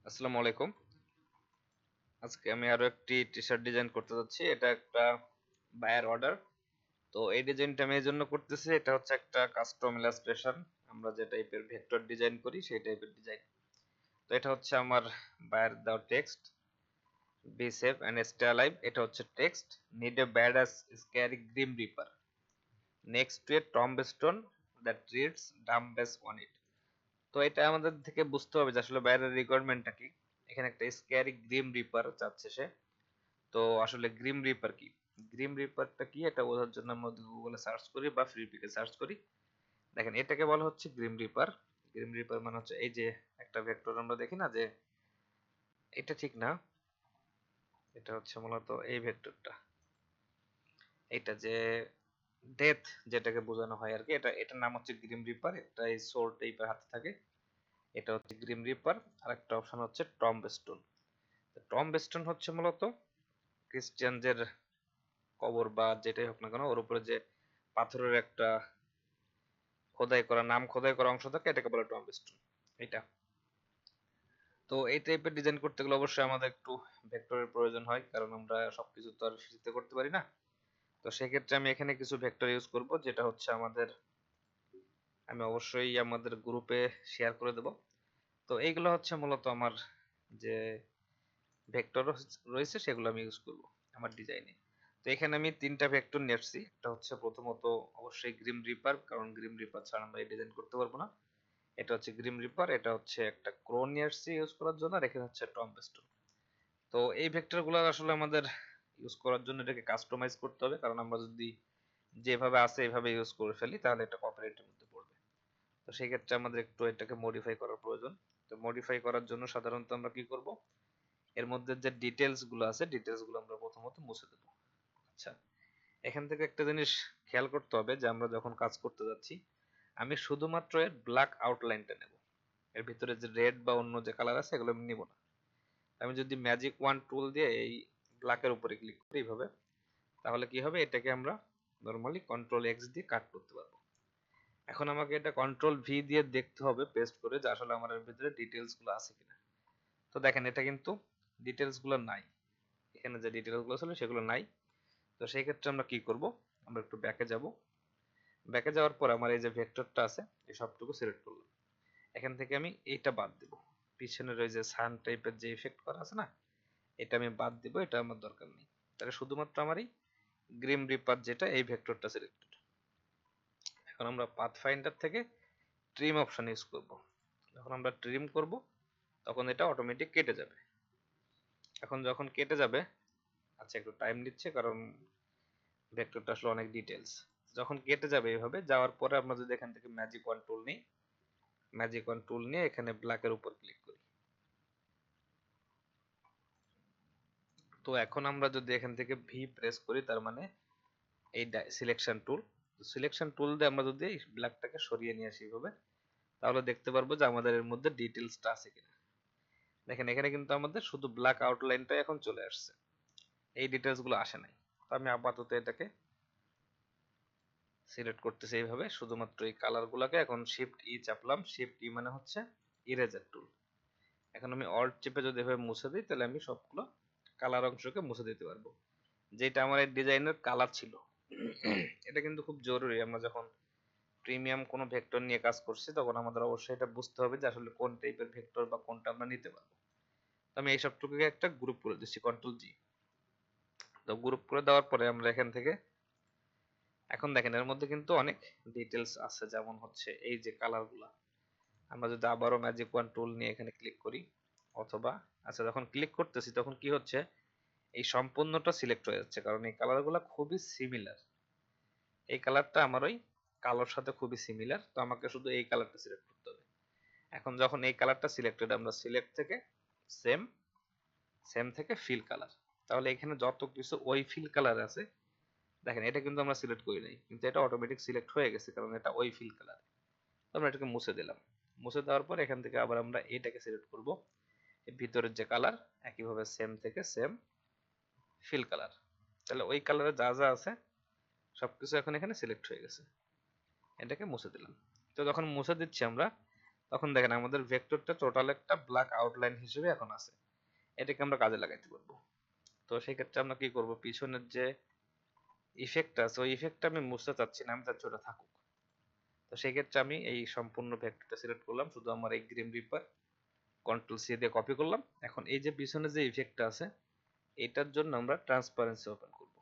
আসসালামু আলাইকুম। আজকে আমি আরো একটি টি-শার্ট ডিজাইন করতে যাচ্ছি। এটা একটা বায়ার অর্ডার। তো এই ডিজাইনটা আমি এই জন্য করতেছি, এটা হচ্ছে একটা কাস্টম ইলাস্ট্রেশন। আমরা যে টাইপের ভেক্টর ডিজাইন করি সেই টাইপের ডিজাইন। তো এটা হচ্ছে আমার বায়ার দেওয়া text, be safe and stay alive. এটা হচ্ছে text, need a badass scary grim reaper next to a tombstone that reads dumbass on it. তো এটা আমাদের থেকে বুঝতে হবে যে আসলে বাইরের রিকোয়ারমেন্টটা কি। এখানে একটা স্ক্যারি গ্রিম রিপার চাচ্ছে সে। তো আসলে গ্রিম রিপার কি, গ্রিম রিপারটা কি এটা বোঝার জন্য আমরা গুগলে সার্চ করি বা ফ্রি পিকে সার্চ করি। দেখেন এটাকে বলা হচ্ছে গ্রিম রিপার। গ্রিম রিপার মানে হচ্ছে এই যে একটা ভেক্টর আমরা দেখি না, যে এটা ঠিক না, এটা হচ্ছে মূলত এই ভেক্টরটা, এটা যে ডেথ যেটাকে বোঝানো হয় আর কি, এটা এটার নাম হচ্ছে গ্রিম রিপার। এটা এই সোর টাইপের হাতে থাকে, এটা হচ্ছে গ্রিম রিপার। আর একটা অপশন হচ্ছে টম্বস্টোন। টম্বস্টোন হচ্ছে মূলত ক্রিশ্চিয়ানদের কবর বা যেটাই হোক না কেন ওর উপরে যে পাথরের একটা খোদাই করা, নাম খোদাই করা অংশ থাকে, এটাকে বলে টম্বস্টোন। এটা তো এই টাইপের ডিজাইন করতে গেলে অবশ্যই আমাদের একটু ভেক্টরের প্রয়োজন হয়, কারণ আমরা সবকিছু তো আর ফ্রিতে করতে পারি না। তো সেক্ষেত্রে আমি এখানে কিছু ভেক্টর ইউজ করব, যেটা হচ্ছে আমি অবশ্যই আমাদের গ্রুপে শেয়ার করে দেব। তো এইগুলো হচ্ছে মূলত আমার যে ভেক্টর রয়েছে সেগুলো আমি ইউজ করব আমার ডিজাইনে। তো এখানে আমি তিনটা ভেক্টর নিয়েছি। একটা হচ্ছে প্রথমত অবশ্যই গ্রিম রিপার, কারণ গ্রিম রিপার ছাড়া আমরা এই ডিজাইন করতে পারবো না। এটা হচ্ছে গ্রিম রিপার, এটা হচ্ছে একটা ক্রো নিয়ে আসছি ইউজ করার জন্য, আর এখানে হচ্ছে টম্বস্টোন। তো এই ভেক্টর গুলো আসলে আমাদের ইউজ করার জন্য এটাকে কাস্টমাইজ করতে হবে, কারণ আমরা যদি যেভাবে আছে এইভাবে ইউজ করে ফেলি তাহলে এটা কপিরাইটের মধ্যে পড়বে। তো সেই ক্ষেত্রে আমাদের একটু এটাকে মডিফাই করার প্রয়োজন। তো মডিফাই করার জন্য সাধারণত আমরা কি করব, এর মধ্যে যে ডিটেলস গুলো আছে ডিটেলস গুলো আমরা প্রথমত মুছে দেব। আচ্ছা, এখান থেকে একটা জিনিস খেয়াল করতে হবে যে আমরা যখন কাজ করতে যাচ্ছি, আমি শুধুমাত্র এর ব্ল্যাক আউটলাইনটা নেব। এর ভিতরে যে রেড বা অন্য যে কালার আছে এগুলো আমি নিব না। আমি যদি ম্যাজিক ওয়ান টুল দিয়ে এই ব্ল্যাকের উপরে ক্লিক করি এইভাবে, তাহলে কি হবে, এটাকে আমরা নরমালি কন্ট্রোল এক্স দিয়ে কাট করতে পারবো। এখন আমাকে এটা কন্ট্রোল ভি দিয়ে দেখতে হবে পেস্ট করে যে আসলে আমার এর ভিতরে ডিটেলস গুলো আছে কিনা। তো দেখেন এটা কিন্তু ডিটেলস গুলো নাই, এখানে যে ডিটেলস গুলো ছিল সেগুলো নাই। তো সেই ক্ষেত্রে আমরা কি করব, আমরা একটু ব্যাকে যাব। ব্যাকে যাওয়ার পর আমার এই যে ভেক্টরটা আছে এই সবটুকু সিলেক্ট করলাম। এখান থেকে আমি এইটা বাদ দিব, পিছনের ওই যে সান টাইপের যে ইফেক্ট করা আছে না, এটা আমি বাদ দিব, এটা আমার দরকার নেই। তাহলে শুধুমাত্র আমার এই গ্রিম রিপার যেটা এই ভেক্টরটা সিলেক্টেড। এখন আমরা পাথ ফাইন্ডার থেকে ট্রিম অপশন ইউজ করব। যখন আমরা ট্রিম করব তখন এটা অটোমেটিক কেটে যাবে। এখন যখন কেটে যাবে, আচ্ছা একটু টাইম নিচ্ছে কারণ ভেক্টরটা আসলে অনেক ডিটেলস। যখন কেটে যাবে এইভাবে যাওয়ার পরে আমরা যদি এখান থেকে ম্যাজিক ওয়ান টুল নিই, ম্যাজিক ওয়ান টুল নিয়ে এখানে ব্ল্যাকের উপর ক্লিক করি। তো এখন আমরা যদি এখান থেকে ভি প্রেস করি তার মানে এই সিলেকশন টুল, সিলেকশন টুল দিয়ে আমরা যদি ব্ল্যাকটাকে সরিয়ে নিয়ে আসি এইভাবে, তাহলে দেখতে পারবো যে আমাদের এর মধ্যে ডিটেলসটা আছে কিনা। দেখেন এখানে কিন্তু আমাদের শুধু ব্ল্যাক আউটলাইনটাই এখন চলে আসছে, এই ডিটেলস গুলো আসে নাই। তো আমি আপাতত এটাকে সিলেক্ট করতেছি এইভাবে, শুধুমাত্র এই কালার গুলাকে এখন শিফট ই চাপলাম। শিফট ই মানে হচ্ছে ইরেজার টুল। এখন আমি অল্ট চেপে যদি এভাবে মুছে দিই তাহলে আমি সবগুলো কালার অংশকে মুছে দিতে পারবো, যেটা আমার এই ডিজাইনের কালার ছিল। এটা কিন্তু খুব জরুরি, আমরা যখন প্রিমিয়াম কোনো ভেক্টর নিয়ে কাজ করছি তখন আমাদের অবশ্যই এটা বুঝতে হবে যে আসলে কোন টাইপের ভেক্টর বা কোনটা আমরা নিতে পারবো। তো আমি এই সবটুকুকে একটা গ্রুপ করে দিচ্ছি কন্ট্রোল জি। তো গ্রুপ করে দেওয়ার পরে আমরা এখান থেকে এখন দেখেন এর মধ্যে কিন্তু অনেক ডিটেলস আছে, যেমন হচ্ছে এই যে কালার গুলা। আমরা যদি আবারও ম্যাজিক ওয়ান টুল নিয়ে এখানে ক্লিক করি, অথবা আচ্ছা যখন ক্লিক করতেছি তখন কি হচ্ছে, এই সম্পূর্ণটা সিলেক্ট হয়ে যাচ্ছে, কারণ এই কালারগুলো খুবই সিমিলার। এই কালারটা আমার ওই কালোর সাথে খুবই সিমিলার, তো আমাকে শুধু এই কালারটা সিলেক্ট করতে হবে। এখন যখন এই কালারটা সিলেক্টেড, আমরা সিলেক্ট থেকে সেম, সেম থেকে ফিল কালার, তাহলে এখানে যত কিছু ওই ফিল কালার আছে, দেখেন এটা কিন্তু আমরা সিলেক্ট করি নাই কিন্তু এটা অটোমেটিক সিলেক্ট হয়ে গেছে কারণ এটা ওই ফিল কালার। আমরা এটাকে মুছে দিলাম। মুছে দেওয়ার পর এখান থেকে আবার আমরা এটাকে সিলেক্ট করব, এর ভিতরের যে কালার একইভাবে সেম থেকে সেম ফিল কালার। তাহলে ওই কালারে যা যা আছে সবকিছু এখন এখানে সিলেক্ট হয়ে গেছে। এটাকে মুছে দিলাম। তো যখন মুছে দিচ্ছি আমরা, তখন দেখেন আমাদের ভেক্টরটা টোটাল একটা ব্ল্যাক আউটলাইন হিসেবে এখন আছে। এটাকে আমরা কাজে লাগাইতে পারবো। তো সেই ক্ষেত্রে আমরা কি করব, পিছনের যে ইফেক্টটা আছে ওই ইফেক্টটা আমি মুছতে চাচ্ছি না, আমি চাচ্ছি ওটা থাকুক। তো সেই ক্ষেত্রে আমি এই সম্পূর্ণ ভেক্টরটা সিলেক্ট করলাম, শুধু আমার এই গ্রিম রিপার কন্ট্রোল সি দিয়ে কপি করলাম। এখন এই যে পিছনে যে ইফেক্টটা আছে এটার জন্য আমরা ট্রান্সপারেন্সি ওপেন করব।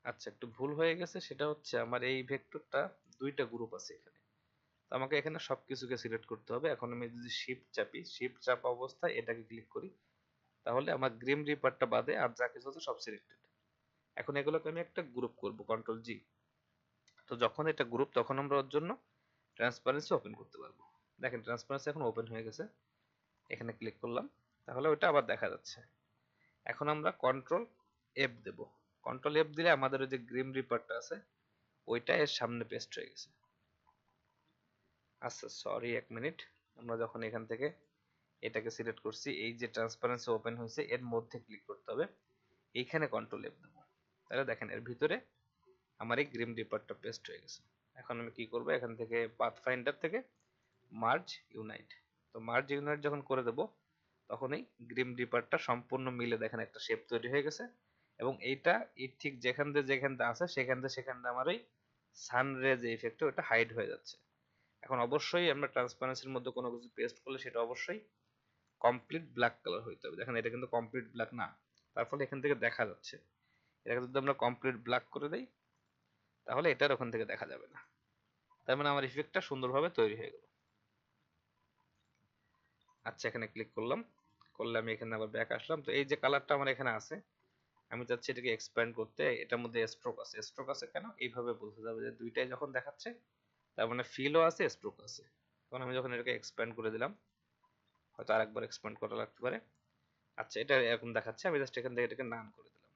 আচ্ছা, একটু ভুল হয়ে গেছে, সেটা হচ্ছে আমার এই ভেক্টরটা দুইটা গ্রুপ আছে এখানে। তো আমাকে এখানে সবকিছুকে সিলেক্ট করতে হবে। এখন আমি যদি শিফট চাপি, শিফট চাপা অবস্থায় এটাকে ক্লিক করি, তাহলে আমার গ্রিম রিপারটা বাদে আর যা কিছু আছে সব সিলেক্টেড। এখন এগুলোকে আমি একটা গ্রুপ করব, কন্ট্রোল জি। তো যখন এটা গ্রুপ তখন আমরা ওর জন্য ট্রান্সপারেন্সি ওপেন করতে পারবো। দেখেন ট্রান্সপারেন্সি এখন ওপেন হয়ে গেছে, এখানে ক্লিক করলাম, তাহলে ওইটা আবার দেখা যাচ্ছে। এখন আমরা কন্ট্রোল এফ দেব। কন্ট্রোল এফ দিলে আমাদের ওই যে গ্রিম রিপারটা আছে ওইটা এর সামনে পেস্ট হয়ে গেছে। আচ্ছা সরি, এক মিনিট, আমরা যখন এখান থেকে এটাকে সিলেক্ট করছি, এই যে ট্রান্সপারেন্সি ওপেন হয়েছে এর মধ্যে ক্লিক করতে হবে, এইখানে কন্ট্রোল এফ দেবো। তাহলে দেখেন এর ভিতরে আমার এই গ্রিম রিপারটা পেস্ট হয়ে গেছে। এখন আমি কি করব, এখান থেকে পাথফাইন্ডার থেকে মার্জ ইউনাইট, তো মার্জ ইউনাইট যখন করে দেব তখন এই গ্রিম রিপারটা সম্পূর্ণ মিলে দেখেন একটা শেপ তৈরি হয়ে গেছে। এবং এইটা ঠিক যেখান দিয়ে আছে সেখান দিয়ে আমার ওই সান রে যে ইফেক্ট ওটা হাইড হয়ে যাচ্ছে। এখন অবশ্যই আমরা ট্রান্সপারেন্সির মধ্যে কোনো কিছু পেস্ট করলে সেটা অবশ্যই কমপ্লিট ব্ল্যাক কালার হইতে হবে। দেখেন এটা কিন্তু কমপ্লিট ব্ল্যাক না, তার ফলে এখান থেকে দেখা যাচ্ছে। এটাকে যদি আমরা কমপ্লিট ব্ল্যাক করে দেই তাহলে এটার ওখান থেকে দেখা যাবে না। তার মানে আমার ইফেক্টটা সুন্দরভাবে তৈরি হয়ে গেল। আচ্ছা, এখানে ক্লিক করলাম, করলে আমি এখানে আবার ব্যাক আসলাম। তো এই যে কালারটা আমার এখানে আছে, আমি চাচ্ছি এটাকে এক্সপ্যান্ড করতে। এটার মধ্যে স্ট্রোক আছে, স্ট্রোক আছে কেন এইভাবে বোঝা যাবে যে দুইটাই যখন দেখাচ্ছে তার মানে ফিলও আছে স্ট্রোক আছে। এখন আমি যখন এটাকে এক্সপ্যান্ড করে দিলাম, হয়তো আরেকবার এক্সপ্যান্ড করা লাগতে পারে। আচ্ছা, এটা এরকম দেখাচ্ছে, আমি জাস্ট এখান থেকে এটাকে নান করে দিলাম।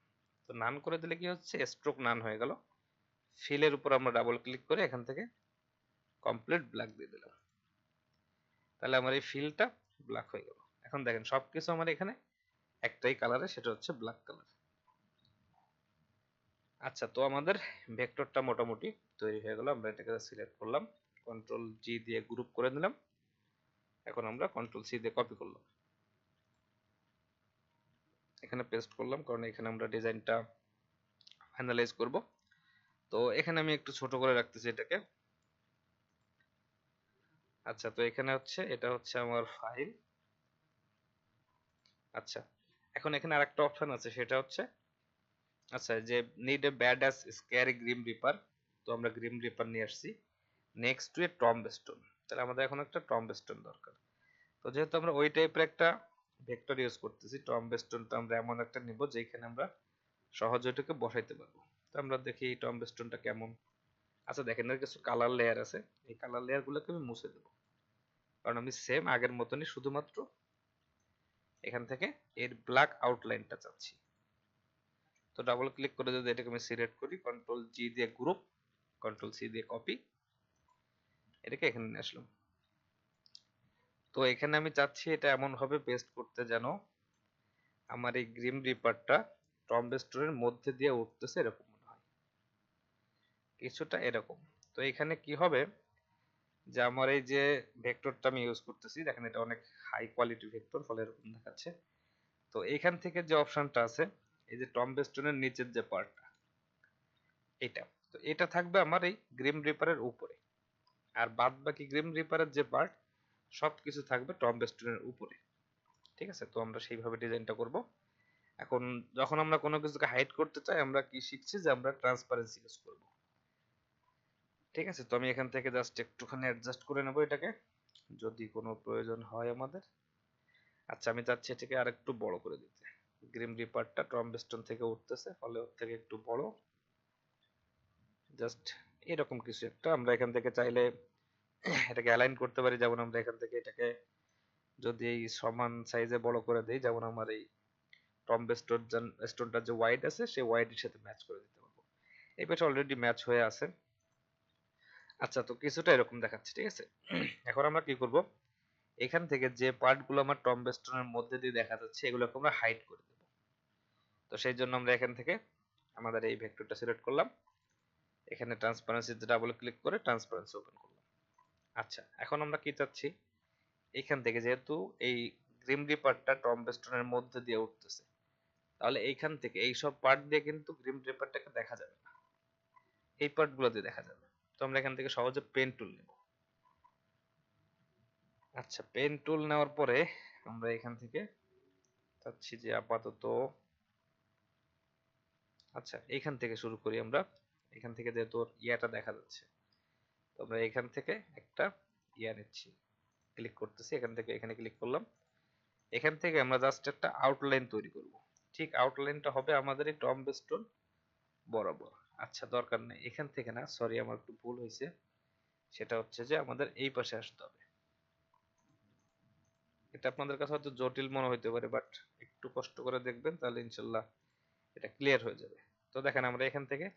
তো নান করে দিলে কি হচ্ছে, স্ট্রোক নান হয়ে গেল। ফিলের উপর আমরা ডাবল ক্লিক করে এখান থেকে কমপ্লিট ব্ল্যাক দিয়ে দিলাম, তাহলে আমার এই ফিলটা ব্ল্যাক হয়ে গেল। এখন দেখেন সবকিছু আমার এখানে একটাই কালারে, সেটা হচ্ছে ব্ল্যাক কালার। আচ্ছা, তো আমাদের ভেক্টরটা মোটামুটি তৈরি হয়ে গেল। আমরা এটাকে সিলেক্ট করলাম, কন্ট্রোল জি দিয়ে গ্রুপ করে নিলাম। এখন আমরা কন্ট্রোল সি দিয়ে কপি করলাম, এখানে পেস্ট করলাম, কারণ এখানে আমরা ডিজাইনটা ফাইনালাইজ করব। তো এখানে আমি একটু ছোট করে রাখতেছি এটাকে। আচ্ছা, তো এখানে হচ্ছে এটা হচ্ছে আমার ফাইল। আচ্ছা, এখন এখানে আরেকটা অপশন আছে, সেটা হচ্ছে আচ্ছা যে need a bad ass scary grim reaper. তো আমরা গ্রিম রিপার নিয়ে আসছি। নেক্সট টু এ টম্বস্টোন, তাহলে আমাদের এখন একটা টম্বস্টোন দরকার। তো যেহেতু আমরা ওই টাইপের একটা ভেক্টর ইউজ করতেছি, টম্বস্টোনটা আমরা এমন একটা নিব যেখানে আমরা সহজে এটাকে বসাইতে পারবো। তো আমরা দেখি এই টম্বস্টোনটা কেমন। আচ্ছা দেখেন এর কিছু কালার লেয়ার আছে, এই কালার লেয়ার গুলোকে আমি মুছে দেবো, কারণ আমি সেম আগের মতনই শুধুমাত্র এখান থেকে এর ব্ল্যাক আউটলাইনটা চাচ্ছি। তো ডাবল ক্লিক করে যদি এটাকে আমি সিলেক্ট করি, কন্ট্রোল জি দিয়ে গ্রুপ, কন্ট্রোল সি দিয়ে কপি, এটাকে এখানে নিয়ে আসলাম। তো এখানে আমি চাচ্ছি এটা এমন ভাবে পেস্ট করতে যেন আমার এই গ্রিম রিপারটা টম্বস্টোনের মধ্যে দিয়ে উঠতেছে এরকম মনে হয়, কিছুটা এরকম। তো এখানে কি হবে যে আমার এই যে ভেক্টরটা আমি ইউজ করতেছি, দেখেন এটা অনেক হাই কোয়ালিটি ভেক্টর, ফলে এরকম দেখাচ্ছে। তো এইখান থেকে যে অপশনটা আছে, এই যে টম্বস্টোনের নিচের যে পার্টটা, এটা, তো এটা থাকবে আমার এই গ্রিম রিপারের উপরে, আর বাদ বাকি গ্রিম রিপারের যে পার্ট সবকিছু থাকবে টম্বস্টোনের উপরে। ঠিক আছে, তো আমরা সেইভাবে ডিজাইনটা করব। এখন যখন আমরা কোনো কিছুকে হাইড করতে চাই, আমরা কি শিখছি যে আমরা ট্রান্সপারেন্সি ইউজ করব। ঠিক আছে, তো আমি এখান থেকে জাস্ট একটুখানি অ্যাডজাস্ট করে নেব এটাকে, যদি কোনো প্রয়োজন হয় আমাদের। আচ্ছা, আমি চাচ্ছি এটাকে আর একটু বড় করে দিতে। গ্রিম রিপারটা টম্বস্টোন থেকে উঠতেছে, ফলে ওর থেকে একটু বড়, জাস্ট এরকম কিছু একটা আমরা এখান থেকে চাইলে এটাকে অ্যালাইন করতে পারি। যেমন আমরা এখান থেকে এটাকে যদি এই সমান সাইজে বড় করে দেই, যেমন আমার এই টম্বস্টোনটার যে ওয়াইড আছে সেই ওয়াইডের সাথে ম্যাচ করে দিতে পারবো। এই পাশে অলরেডি ম্যাচ হয়ে আছে। আচ্ছা, তো কিছুটা এরকম দেখাচ্ছে, ঠিক আছে। এখন আমরা কি করব, এখান থেকে যে পার্টগুলো আমার টম্বস্টোনের মধ্যে দিয়ে দেখা যাচ্ছে এগুলোকে আমরা হাইড করে দেব। তো সেই জন্য আমরা এখান থেকে আমাদের এই ভেক্টরটা সিলেক্ট করলাম, এখানে ট্রান্সপারেন্সিতে ডাবল ক্লিক করে ট্রান্সপারেন্সি ওপেন করলাম। আচ্ছা, এখন আমরা কি চাচ্ছি, এইখান থেকে যেহেতু এই গ্রিম রিপারটা টম বেস্টনের মধ্যে দিয়ে উঠতেছে, তাহলে এইখান থেকে এই সব পার্ট দিয়ে কিন্তু গ্রিম রিপারটাকে দেখা যাবে না, এই পার্ট গুলো দিয়ে দেখা যাবে। তো আমরা এখান থেকে সহজে পেন টুল নেব। আচ্ছা, পেন টুল নেওয়ার পরে আমরা এখান থেকে চাচ্ছি যে আপাতত, আচ্ছা এইখান থেকে শুরু করি আমরা। এখান থেকে যেহেতু ওর ইয়াটা দেখা যাচ্ছে, তো আমরা এখান থেকে একটা ইয়া নিচ্ছি, ক্লিক করতেছি, এখান থেকে এখানে ক্লিক করলাম। এখান থেকে আমরা জাস্ট একটা আউটলাইন তৈরি করব। ঠিক আউটলাইনটা হবে আমাদের এই টম বেস্টন বরাবর। আচ্ছা দরকার নেই, এখান থেকে না, সরি আমার একটু ভুল হয়েছে, সেটা হচ্ছে যে আমাদের এই পাশে আসতে হবে। এটা আপনাদের কাছে হয়তো জটিল মনে হইতে পারে, বাট একটু কষ্ট করে দেখবেন তাহলে ইনশাল্লাহ এটা ক্লিয়ার হয়ে যাবে। তো দেখেন আমরা এখান থেকে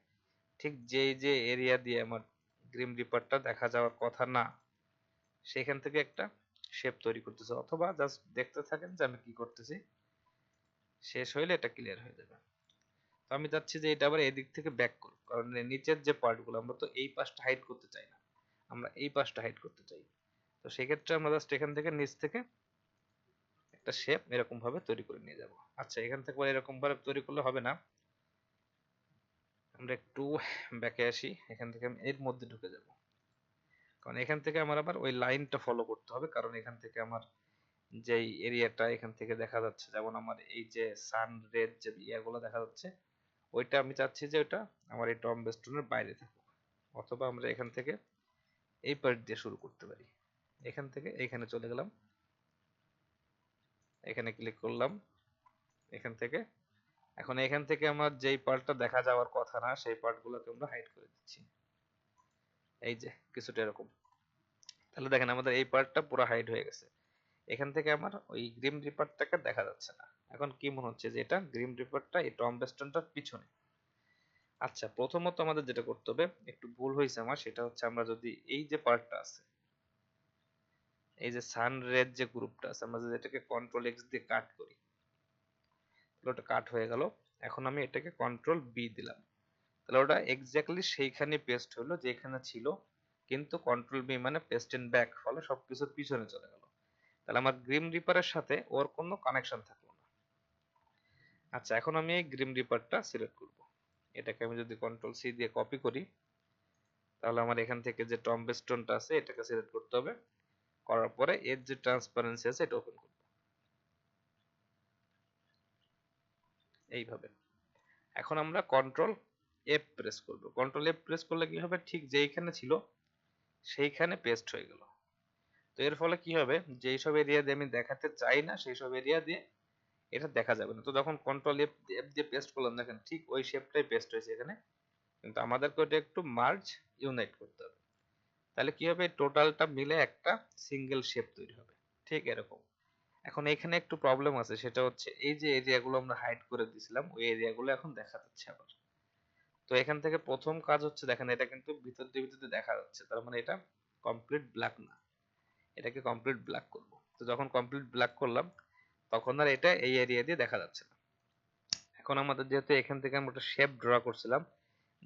ঠিক যেই যে এরিয়া দিয়ে আমার গ্রিম রিপারটা দেখা যাওয়ার কথা না, সেখান থেকে একটা শেপ তৈরি করতেছে, অথবা জাস্ট দেখতে থাকেন যে আমি কি করতেছি, শেষ হইলে এটা ক্লিয়ার হয়ে যাবে। তো আমি চাচ্ছি যে এটা আবার এদিক থেকে ব্যাক করব, কারণ এর নিচের যে পার্টগুলো আমরা তো এই পাশটা হাইড করতে চাই না, আমরা এই পাশটা হাইড করতে চাই। তো সেক্ষেত্রে আমরা জাস্ট এখান থেকে নিচ থেকে একটা শেপ এরকম ভাবে তৈরি করে নিয়ে যাব। আচ্ছা এখান থেকে এরকম ভাবে তৈরি করলে হবে না, আমরা একটু ব্যাকে আসি, এখান থেকে আমি এর মধ্যে ঢুকে যাব, কারণ এখান থেকে আমার আবার ওই লাইনটা ফলো করতে হবে, কারণ এখান থেকে আমার যেই এরিয়াটা এখান থেকে দেখা যাচ্ছে, যেমন আমার এই যে সান রেড যে ইয়াগুলো দেখা যাচ্ছে, ওইটা আমি চাচ্ছি যে ওইটা আমার এই টম বেস্টনের বাইরে থাকুক। অথবা আমরা এখান থেকে এই পার্ট দিয়ে শুরু করতে পারি, এখান থেকে এইখানে চলে গেলাম, এখানে ক্লিক করলাম, এখান থেকে এখন এখান থেকে আমার যেই পার্টটা দেখা যাওয়ার কথা না সেই পার্টগুলোকে আমরা হাইড করে দিচ্ছি, এই যে কিছুটা এরকম। তাহলে দেখেন আমাদের এই পার্টটা পুরো হাইড হয়ে গেছে, এখান থেকে আমার ওই গ্রিম রিপারটাকে দেখা যাচ্ছে না। এখন কি মনে হচ্ছে যে এটা গ্রিম রিপারটা এই টম বেস্টনটার পিছনে। আচ্ছা প্রথমত আমাদের যেটা করতে হবে, একটু ভুল হয়েছে আমার, সেটা হচ্ছে আমরা যদি এই যে পার্টটা আছে, এই যে সান রেড যে গ্রুপটা আছে, আমরা যদি এটাকে কন্ট্রোল এক্স দিয়ে কাট করি, তাহলে ওটা কাট হয়ে গেল। এখন আমি এটাকে কন্ট্রোল বি দিলাম, তাহলে ওটা এক্স্যাক্টলি সেইখানে পেস্ট হলো যেখানে ছিল, কিন্তু কন্ট্রোল বি মানে পেস্ট ইন ব্যাক, ফলে সবকিছু পিছনে চলে গেল। তাহলে আমার গ্রিম রিপারের সাথে ওর কোনো কানেকশন থাকলো না। আচ্ছা এখন আমি এই গ্রিম রিপারটা সিলেক্ট করব, এটাকে আমি যদি কন্ট্রোল সি দিয়ে কপি করি, তাহলে আমার এখান থেকে যে টম বেস্টনটা আছে এটাকে সিলেক্ট করতে হবে, করার পরে এর যে ট্রান্সপারেন্সি আছে এটা ওপেন করব এইভাবে। এখন আমরা কন্ট্রোল এফ প্রেস করব, কন্ট্রোল এফ প্রেস করলে কি হবে, ঠিক যেইখানে ছিল সেইখানে পেস্ট হয়ে গেল। তো এর ফলে কি হবে, যেই সব এরিয়া দিয়ে আমি দেখাতে চাই না সেই সব এরিয়া দিয়ে এটা দেখা যাবে না। তো যখন কন্ট্রোল এফ এফ দিয়ে পেস্ট করলাম, দেখেন ঠিক ওই শেপটাই পেস্ট হয়েছে এখানে, কিন্তু আমাদেরকে ওটা একটু মার্জ ইউনাইট করতে হবে, তাহলে কি হবে, টোটালটা মিলে একটা সিঙ্গেল শেপ তৈরি হবে, ঠিক এরকম। এখন এখানে একটু প্রবলেম আছে, সেটা হচ্ছে এই যে এরিয়াগুলো আমরা হাইড করে দিয়েছিলাম ওই এরিয়াগুলো এখন দেখা যাচ্ছে আবার। তো এখান থেকে প্রথম কাজ হচ্ছে, দেখেন এটা কিন্তু ভিতর দিয়ে ভিতর দিয়ে দেখা যাচ্ছে, তার মানে এটা কমপ্লিট ব্ল্যাক না, এটাকে কমপ্লিট ব্ল্যাক করব। তো যখন কমপ্লিট ব্ল্যাক করলাম তখন আর এটা এই এরিয়া দিয়ে দেখা যাচ্ছে না। এখন আমাদের যেহেতু এখান থেকে আমরা একটা শেপ ড্র করছিলাম,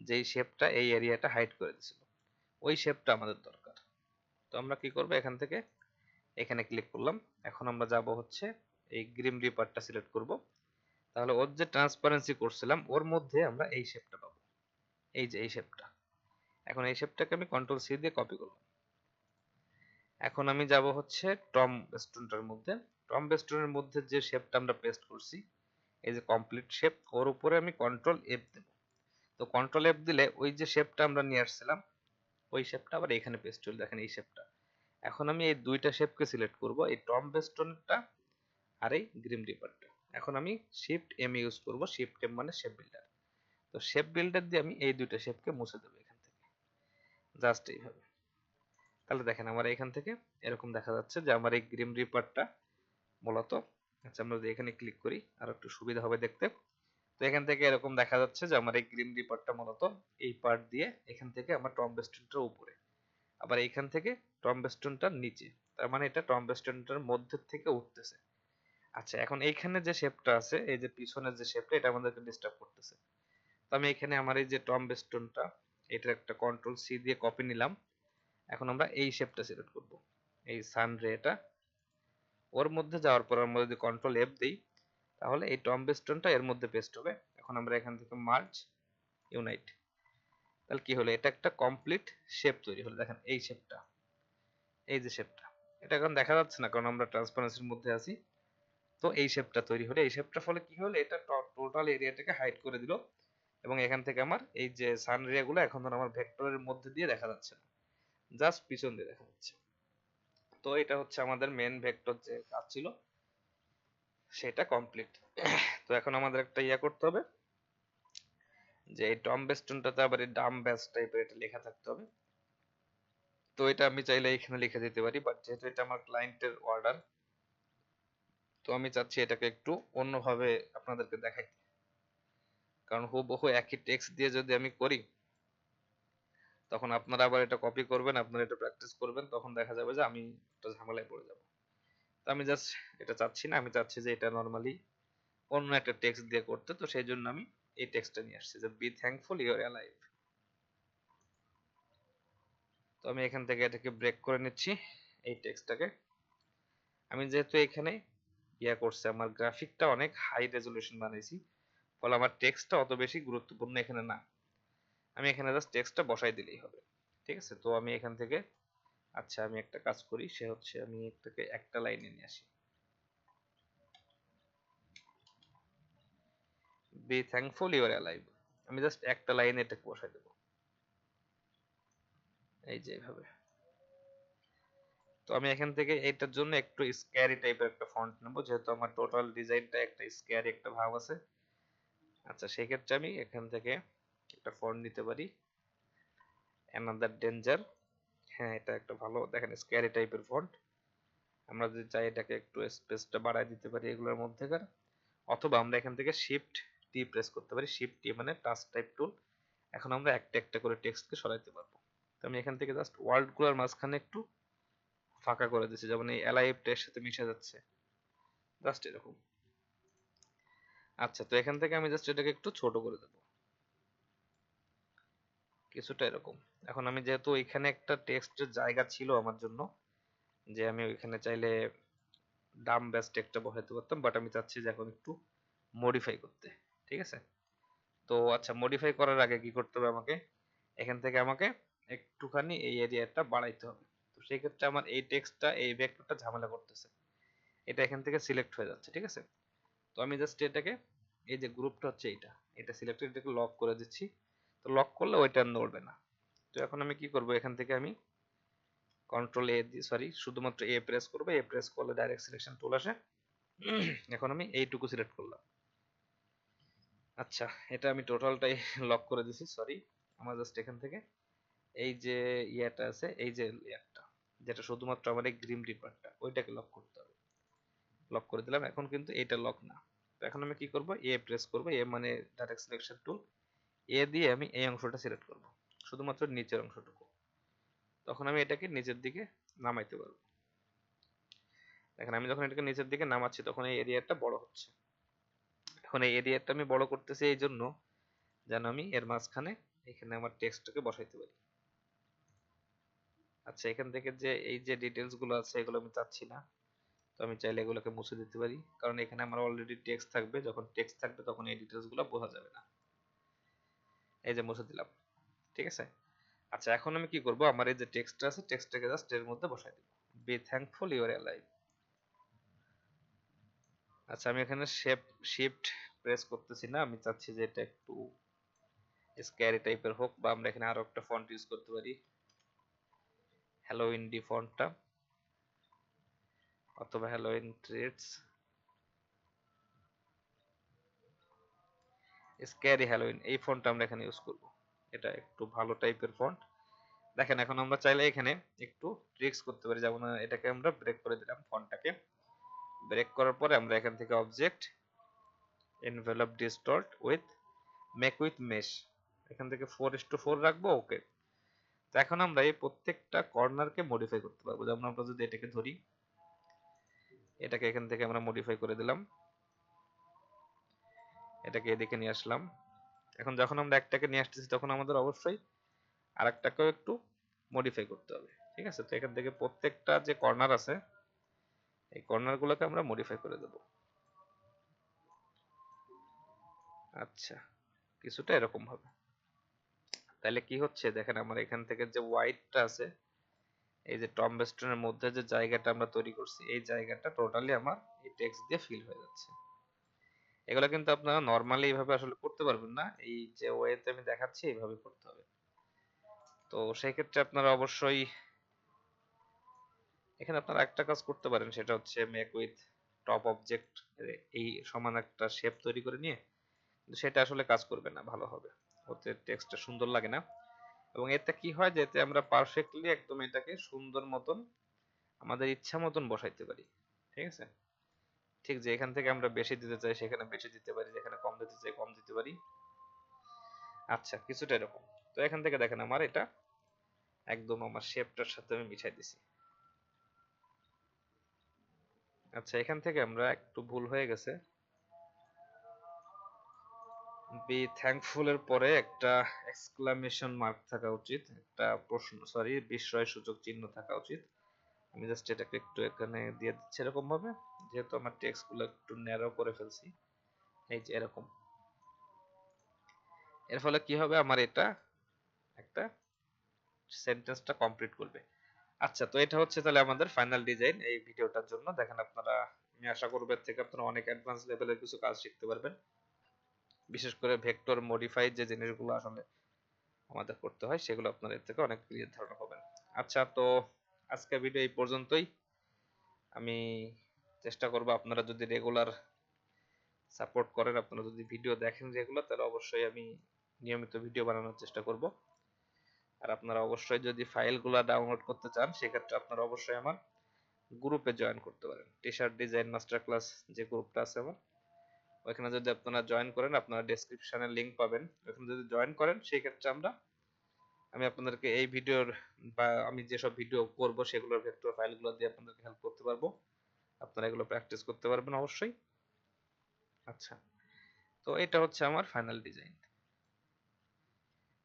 যেই শেপটা এই এরিয়াটা হাইড করে দিছিল, ওই শেপটা আমাদের দরকার। তো আমরা কি করব, এখান থেকে এখানে ক্লিক করলাম, এখন আমরা যাব হচ্ছে এই গ্রিম রিপারটা সিলেক্ট করব, তাহলে ওর যে ট্রান্সপারেন্সি করছিলাম ওর মধ্যে আমরা এই শেপটা পাবো, এই যে এই শেপটা। এখন এই শেপটাকে আমি কন্ট্রোল সি দিয়ে কপি করলাম। এখন আমি যাব হচ্ছে টম বেস্টনটার মধ্যে, টম বেস্টনের মধ্যে যে শেপটা আমরা পেস্ট করছি, এই যে কমপ্লিট শেপ, ওর উপরে আমি কন্ট্রোল এফ দেব। তো কন্ট্রোল এফ দিলে ওই যে শেপটা আমরা নিয়ে আসছিলাম ওই শেপটা আবার এখানে পেস্ট হলো, দেখেন এই শেপটা। এখন আমি এই দুইটা শেপকে সিলেক্ট করব, এই টম বেস্টনটা আর এই গ্রিম রিপারটা। এখন আমি শিফট এম ইউজ করব, শিফট এম মানে শেপ বিল্ডার। তো শেপ বিল্ডার দিয়ে আমি এই দুইটা শেপকে মুছে দেবো এখান থেকে, জাস্ট এইভাবে। তাহলে দেখেন আমার এখান থেকে এরকম দেখা যাচ্ছে যে আমার এই গ্রিম রিপারটা মূলত, আচ্ছা আমরা যদি এখানে ক্লিক করি আর একটু সুবিধা হবে দেখতে। তো এখান থেকে এরকম দেখা যাচ্ছে যে আমার এই গ্রিম রিপারটা মূলত এই পার্ট দিয়ে এখান থেকে আমার টম বেস্টনটার উপরে, আবার এইখান থেকে টম বেস্টনটার নিচে, তার মানে এটা টম বেস্টনটার মধ্যে থেকে উঠতেছে। আচ্ছা এখন এইখানে যে শেপটা আছে, এই যে পিছনের যে শেপটা, এটা আমাদেরকে ডিস্টার্ব করতেছে। তো আমি এখানে আমার এই যে টম বেস্টনটা, এটা একটা কন্ট্রোল সি দিয়ে কপি নিলাম, এখন আমরা এই শেপটা সিলেক্ট করব, এই সান রেটা ওর মধ্যে যাওয়ার পর আমরা যদি কন্ট্রোল এফ দিই তাহলে এই টম্বস্টোনটা এর মধ্যে পেস্ট হবে। এখন আমরা এখান থেকে মার্জ ইউনাইট, তাহলে কি হলো, এটা একটা কমপ্লিট শেপ তৈরি হলো। দেখেন এই শেপটা, এই যে শেপটা, এটা এখন দেখা যাচ্ছে না কারণ আমরা ট্রান্সপারেন্সির মধ্যে আছি। তো এই শেপটা তৈরি হলো, এই শেপটার ফলে কি হলো, এটা টোটাল এরিয়াটাকে হাইড করে দিল এবং এখান থেকে আমার এই যে সান রে গুলো এখন ধর আমার ভেক্টরের মধ্যে দিয়ে দেখা যাচ্ছে না, জাস্ট পিছন দিয়ে দেখা যাচ্ছে। তো এটা হচ্ছে আমাদের মেন ভেক্টর যে কাজ ছিল সেটা কমপ্লিট। তো এখন আমাদের একটা ইয়া করতে হবে যে এই টম বেস্টনটাতে আবার এই ডাম ব্যাস টাইপের এটা লেখা থাকতে হবে। তো এটা আমি চাইলে এখানে লিখে দিতে পারি, বাট যেহেতু এটা আমার ক্লায়েন্টের অর্ডার তো আমি চাচ্ছি এটাকে একটু অন্যভাবে আপনাদেরকে দেখাই, কারণ হুবহু একই টেক্সট দিয়ে যদি আমি করি তখন আপনারা আবার এটা কপি করবেন, আপনারা এটা প্র্যাকটিস করবেন, তখন দেখা যাবে যে আমি একটা ঝামেলায় পড়ে যাব। তো আমি জাস্ট এটা চাচ্ছি না, আমি চাচ্ছি যে এটা নর্মালি অন্য একটা টেক্সট দিয়ে করতে। তো সেই জন্য আমি এই টেক্সটটা নিয়ে আসছি যে be thankful you are alive. তো আমি এখান থেকে এটাকে ব্রেক করে নিচ্ছি এই টেক্সটটাকে। আমি যেহেতু এখানে ইয়া করছি, আমার গ্রাফিকটা অনেক হাই রেজলিউশন বানাইছি, ফলে আমার টেক্সটটা অত বেশি গুরুত্বপূর্ণ এখানে না, আমি এখানে জাস্ট টেক্সটটা বসাই দিলেই হবে। ঠিক আছে, তো আমি এখান থেকে, আচ্ছা আমি একটা কাজ করি, সে হচ্ছে আমি এটাকে একটা লাইনে নিয়ে আসি, be thankful you are alive. আমি জাস্ট একটা লাইনে এটাকে বসাই দেবো এই যে এইভাবে। তো আমি এখান থেকে এটার জন্য একটু স্ক্যারি টাইপের একটা ফন্ট নেব, যেহেতু আমার টোটাল ডিজাইনটা একটা স্ক্যারি একটা ভাব আছে। আচ্ছা সেক্ষেত্রে আমি এখান থেকে একটা ফন্ট নিতে পারি, অ্যানাদার ডেঞ্জার। হ্যাঁ এটা একটা ভালো, দেখেন স্ক্যারি টাইপের ফন্ট। আমরা যদি চাই এটাকে একটু স্পেসটা বাড়ায় দিতে পারি এগুলোর মধ্যেকার, অথবা আমরা এখান থেকে শিফট টি প্রেস করতে পারি, শিফট টি মানে টাচ টাইপ টুল। এখন আমরা একটা একটা করে টেক্সটকে সরাইতে পারবো। তো আমি এখান থেকে জাস্ট ওয়ার্ডগুলোর মাঝখানে একটু ফাঁকা করে দিচ্ছি, যেমন এই অ্যালাইভটা এর সাথে মিশে যাচ্ছে, জাস্ট এরকম। আচ্ছা তো এখান থেকে আমি জাস্ট এটাকে একটু ছোট করে দেবো কিছুটা এরকম। এখন আমি যেহেতু এখানে একটা টেক্সটের জায়গা ছিল আমার জন্য, যে আমি ওইখানে চাইলে ডাম ব্যাস টেক্সটটা বসাইতে পারতাম, বাট আমি চাচ্ছি যে এখন একটু মডিফাই করতে। ঠিক আছে, তো আচ্ছা মডিফাই করার আগে কি করতে হবে আমাকে, এখান থেকে আমাকে একটুখানি এই এরিয়াটা বাড়াইতে হবে। তো সেই ক্ষেত্রে আমার এই টেক্সটটা এই ভেক্টরটা ঝামেলা করতেছে, এটা এখান থেকে সিলেক্ট হয়ে যাচ্ছে। ঠিক আছে, তো আমি জাস্ট এটাকে, এই যে গ্রুপটা হচ্ছে এইটা, এটা সিলেক্ট, এটাকে লক করে দিচ্ছি। তো লক করলে ওইটা আর নড়বে না। তো এখন আমি কি করব, এখান থেকে আমি কন্ট্রোল এ দিয়ে, সরি শুধুমাত্র এ প্রেস করব, এ প্রেস করলে ডাইরেক্ট সিলেকশন টুল আসে। এখন আমি এইটুকু সিলেক্ট করলাম। আচ্ছা এটা আমি টোটালটাই লক করে দিছি, সরি। আমার জাস্ট এখান থেকে এই যে ইয়াটা আছে, এই যে লেয়ারটা যেটা শুধুমাত্র আমার এই গ্রিম রিপারটা, ওইটাকে লক করতে হবে। লক করে দিলাম, এখন কিন্তু এটা লক না। তো এখন আমি কি করব, এ প্রেস করব, এ মানে ডাইরেক্ট সিলেকশন টুল, এ দিয়ে আমি এই অংশটা সিলেক্ট করব, শুধুমাত্র নিচের অংশটুকু। তখন আমি এটাকে নিচের দিকে নামাইতে পারবো। দেখেন আমি যখন এটাকে নিচের দিকে নামাচ্ছি তখন এই এরিয়াটা বড় হচ্ছে। এখন এই এরিয়াটা আমি বড় করতেছি এই জন্য যেন আমি এর মাঝখানে এখানে আমার টেক্সটটাকে বসাইতে পারি। আচ্ছা এখান থেকে যে এই যে ডিটেলস গুলো আছে এগুলো আমি চাচ্ছি না, তো আমি চাইলে এগুলোকে মুছে দিতে পারি, কারণ এখানে আমার অলরেডি টেক্সট থাকবে, যখন টেক্সট থাকবে তখন এই ডিটেলস গুলো বোঝা যাবে না। এই যে মুছে দিলাম। ঠিক আছে, আচ্ছা এখন আমি কি করব, আমার এই যে টেক্সটটা আছে টেক্সটটাকে জাস্ট এর মধ্যে বসাই দিব, be thankful you are alive. আচ্ছা আমি এখানে শিফট প্রেস করতেছি না, আমি চাচ্ছি যে এটা একটু স্ক্যারি টাইপের হোক, বা আমরা এখানে আরো একটা ফন্ট ইউজ করতে পারি, হ্যালোইন ডি ফন্টটা, অথবা হ্যালোইন ট্রেডস, স্ক্যারি হ্যালোইন, এই ফন্টটা আমরা এখানে ইউজ করব। এটা একটু ভালো টাইপের ফন্ট। দেখেন এখন আমরা চাইলে এখানে একটু ট্রিক্স করতে পারি, যেমন এটাকে আমরা ব্রেক করে দিলাম, ফন্টটাকে ব্রেক করার পরে আমরা এখান থেকে object envelope distort with make with mesh, এখান থেকে 4:4 রাখবো, ওকে। তো এখন আমরা এই প্রত্যেকটা কর্নারকে মডিফাই করতে পারবো, যেমন আমরা যদি এটাকে ধরি, এটাকে এখান থেকে আমরা মডিফাই করে দিলাম, এটাকে এদিকে নিয়ে আসলাম। এখন যখন আমরা একটাকে নিয়ে আসতেছি তখন আমাদের অবশ্যই আরেকটাকেও একটু মডিফাই করতে হবে। ঠিক আছে, তো এখান থেকে প্রত্যেকটা যে কর্নার আছে এই কর্নার গুলোকে আমরা মডিফাই করে দেব। আচ্ছা, কিছুটা এরকম ভাবে। তাহলে কি হচ্ছে দেখেন, আমার এখান থেকে যে হোয়াইটটা আছে, এই যে টম বেস্টনের মধ্যে যে জায়গাটা আমরা তৈরি করছি, এই জায়গাটা টোটালি আমার এই টেক্সট দিয়ে ফিল হয়ে যাচ্ছে। এগুলো কিন্তু আপনারা নর্মালি এইভাবে আসলে করতে পারবেন না, এই যে ওয়েতে আমি দেখাচ্ছি এইভাবে করতে হবে। তো সেই ক্ষেত্রে আপনারা অবশ্যই এখানে আপনারা একটা কাজ করতে পারেন, সেটা হচ্ছে মেক উইথ টপ অবজেক্ট, এই সমান একটা শেপ তৈরি করে নিয়ে, কিন্তু সেটা আসলে কাজ করবে না ভালোভাবে, ওতে টেক্সটটা সুন্দর লাগে না। এবং এতে কি হয় যে এতে আমরা পারফেক্টলি একদম এটাকে সুন্দর মতন আমাদের ইচ্ছা মতন বসাইতে পারি। ঠিক আছে, ঠিক যে এখান থেকে আমরা বেশি দিতে চাই সেখানে বেশি দিতে পারি, যেখানে কম দিতে চাই কম দিতে পারি। আচ্ছা, কিছুটা এরকম। তো এখান থেকে দেখেন আমার এটা একদম আমার শেপটার সাথে আমি মিশাই দিছি। আচ্ছা, এখান থেকে আমরা একটু ভুল হয়ে গেছে, বি থ্যাঙ্কফুল এর পরে একটা এক্সক্লামেশন মার্ক থাকা উচিত, একটা প্রশ্ন সরি বিস্ময় সূচক চিহ্ন থাকা উচিত। আমি জাস্ট এটাকে একটু এখানে দিয়ে দিচ্ছি এরকম ভাবে, যেহেতু আমার টেক্সট গুলো একটু ন্যারো করে ফেলছি। এই যে এরকম, এর ফলে কি হবে, আমার এটা একটা সেন্টেন্সটা কমপ্লিট করবে। আচ্ছা, তো এটা হচ্ছে তাহলে আমাদের ফাইনাল ডিজাইন এই ভিডিওটার জন্য। দেখেন আপনারা, আমি আশা করব এর থেকে আপনারা অনেক অ্যাডভান্স লেভেলের কিছু কাজ শিখতে পারবেন, বিশেষ করে ভেক্টর মডিফাই যে জিনিসগুলো আসলে আমাদের করতে হয় সেগুলো আপনারা এর থেকে অনেক ক্লিয়ার ধারণা পাবেন। আচ্ছা, তো আজকের ভিডিও এই পর্যন্তই। আমি চেষ্টা করব আপনারা যদি রেগুলার সাপোর্ট করেন, আপনারা যদি ভিডিও দেখেন রেগুলার, তাহলে অবশ্যই আমি নিয়মিত ভিডিও বানানোর চেষ্টা করব। আর আপনারা অবশ্যই যদি ফাইলগুলো ডাউনলোড করতে চান সেক্ষেত্রে আপনারা অবশ্যই আমার গ্রুপে জয়েন করতে পারেন। T shirt design master class যে গ্রুপটা আছে আমার, ওইখানে যদি আপনারা জয়েন করেন, আপনারা ডেসক্রিপশনে লিংক পাবেন, ওইখানে যদি জয়েন করেন সেই ক্ষেত্রে আমি আপনাদেরকে এই ভিডিওর বা আমি যেসব ভিডিও করব সেগুলোর ভেক্টর ফাইলগুলো দিয়ে আপনাদেরকে হেল্প করতে পারবো, আপনারা এগুলো প্র্যাকটিস করতে পারবেন অবশ্যই। আচ্ছা, তো এটা হচ্ছে আমার ফাইনাল ডিজাইন।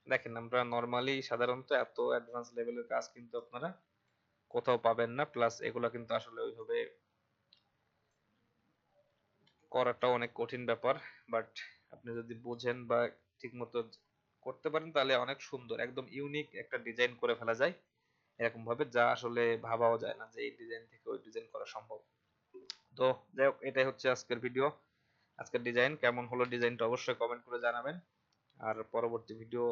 দেখেন, আমরা নর্মালি সাধারণত এত অ্যাডভান্স লেভেলের কাজ কিন্তু আপনারা কোথাও পাবেন না, প্লাস এগুলো কিন্তু আসলে ওইভাবে করাটা অনেক কঠিন ব্যাপার। বাট আপনি যদি বুঝেন বা ঠিকমতো করতে পারেন তাহলে অনেক সুন্দর একদম ইউনিক একটা ডিজাইন করে ফেলা যায়, এরকম ভাবে যা আসলে ভাবাও যায় না যে এই ডিজাইন থেকে ওই ডিজাইন করা সম্ভব। তো যাই হোক, এটাই হচ্ছে আজকের ভিডিও, আজকের ডিজাইন কেমন হলো ডিজাইনটা অবশ্যই কমেন্ট করে জানাবেন। আর পরবর্তী ভিডিও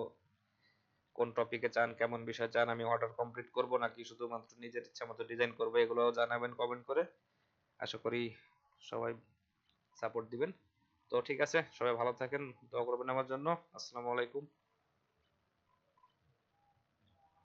কোন টপিকে চান, কেমন বিষয় চান, আমি অর্ডার কমপ্লিট করব নাকি শুধুমাত্র নিজের ইচ্ছা মতো ডিজাইন করবো, এগুলোও জানাবেন কমেন্ট করে। আশা করি সবাই সাপোর্ট দিবেন। তো ঠিক আছে, সবাই ভালো থাকেন, দোয়া করবেন আমার জন্য। আসসালামু আলাইকুম।